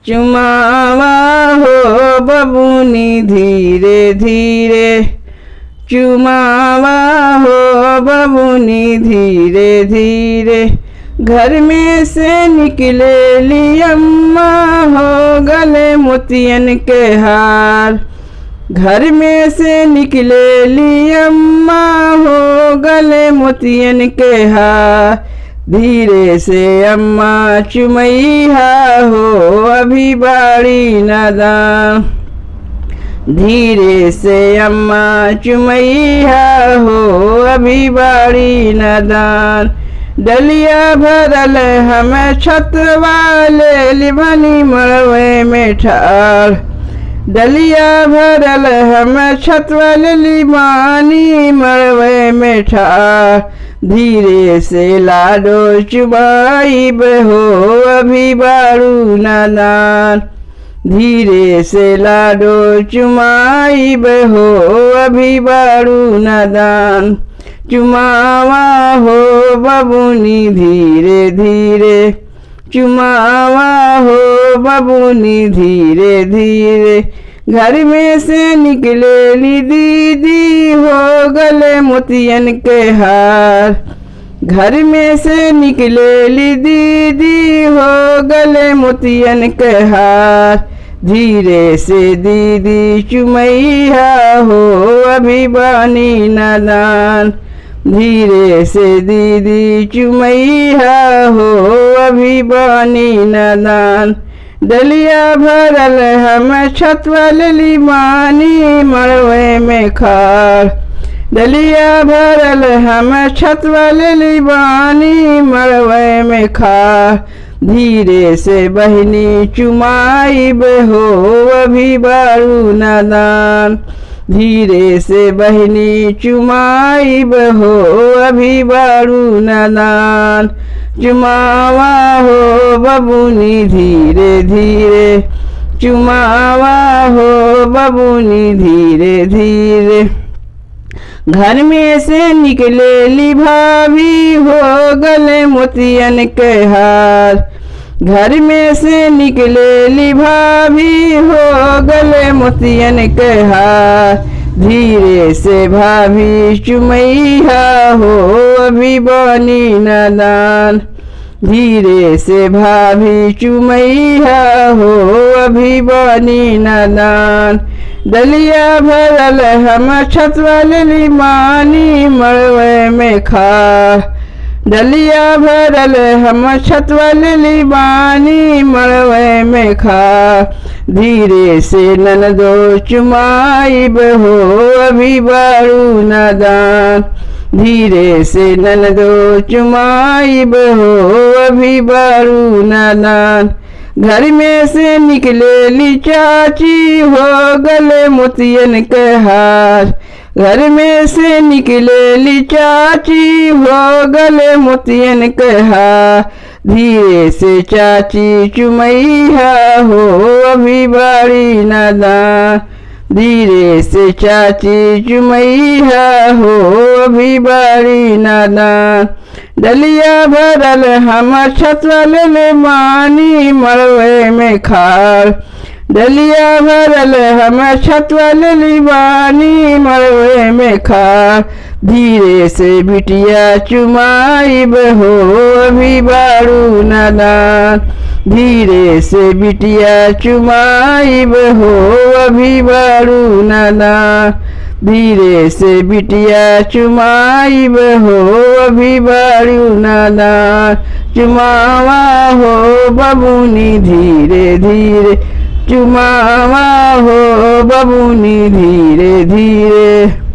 चुमावा हो बबुनी धीरे धीरे, चुमावा हो बबुनी धीरे धीरे। घर में से निकले ली अम्मा हो गले मोतियन के हार, घर में से निकले ली अम्मा हो गले मोतियन के हार। धीरे से अम्मा चुमैया हो अभी बाड़ी नादान, धीरे से अम्मा चुमैया हो अभी बाड़ी नादान। डलिया भरल हमें छत वाले लिबनी मड़वे में ठार, डलिया भरल हमें छत वाले लिबानी मड़वे में ठार। धीरे से लाडो चुबाइब हो अभी बारू नादान, धीरे से लाडो चुमाइब हो अभी बारू नादान। चुमावा हो बबुनी धीरे धीरे, चुमावा हो बबुनी धीरे धीरे। घर में से निकले ली दीदी हो गले मोतियन के हार, घर में से निकले ली दीदी हो गले मोतियन के हार। धीरे से दीदी चुमैया हो अभी बानी नादान, धीरे से दीदी चुमैया हो अभी बानी नादान। डलिया भरल हम छत वाले लिबानी मड़वे में खार, डलिया भरल हम छत वाले लिबानी मड़वे में खार। धीरे से बहनी चुमाइब हो अभी बारू नादान, धीरे से बहनी चुमाइब हो अभी बारू नादान। चुमावा हो बबुनी धीरे धीरे, चुमावा हो बबुनी धीरे धीरे। घर में से निकले ली भाभी हो गले मोतियन के हार, घर में से निकले ली भाभी हो गले मोतियन के हार। धीरे से भाभी चुमैया हो अभी बानी नादान, धीरे से भाभी चुमैया हो अभी बानी नादान। डलिया भरल हम छत वाले लिबानी मड़वे में खार, डलिया भरल हम छत वाले लिबानी मड़वे में खार। धीरे से ननदो चुमाइब हो अभी बारू नादान, धीरे से ननदो चुमाइब हो अभी बारू नादान। घर में से निकले ली चाची हो गले मोतियन के हार, घर में से निकले ली चाची हो गले मोतियन के हार। धीरे से चाची चुमैया हो अभी बाड़ी नादान, धीरे से चाची चुमैया हो अभी बाड़ी नादान। डलिया भरल हम छत वाले लिबानी मड़वे में खार, डलिया भरल हम छत वाले लिबानी मड़वे में खार। धीरे से बिटिया चुमाइब हो अभी बारू नादान, धीरे से बिटिया चुमाइब हो अभी बारू नादान, धीरे से बिटिया चुमाइब हो अभी बारू नादान। चुमावा हो बबुनी धीरे धीरे, चुमावा हो बबुनी धीरे धीरे।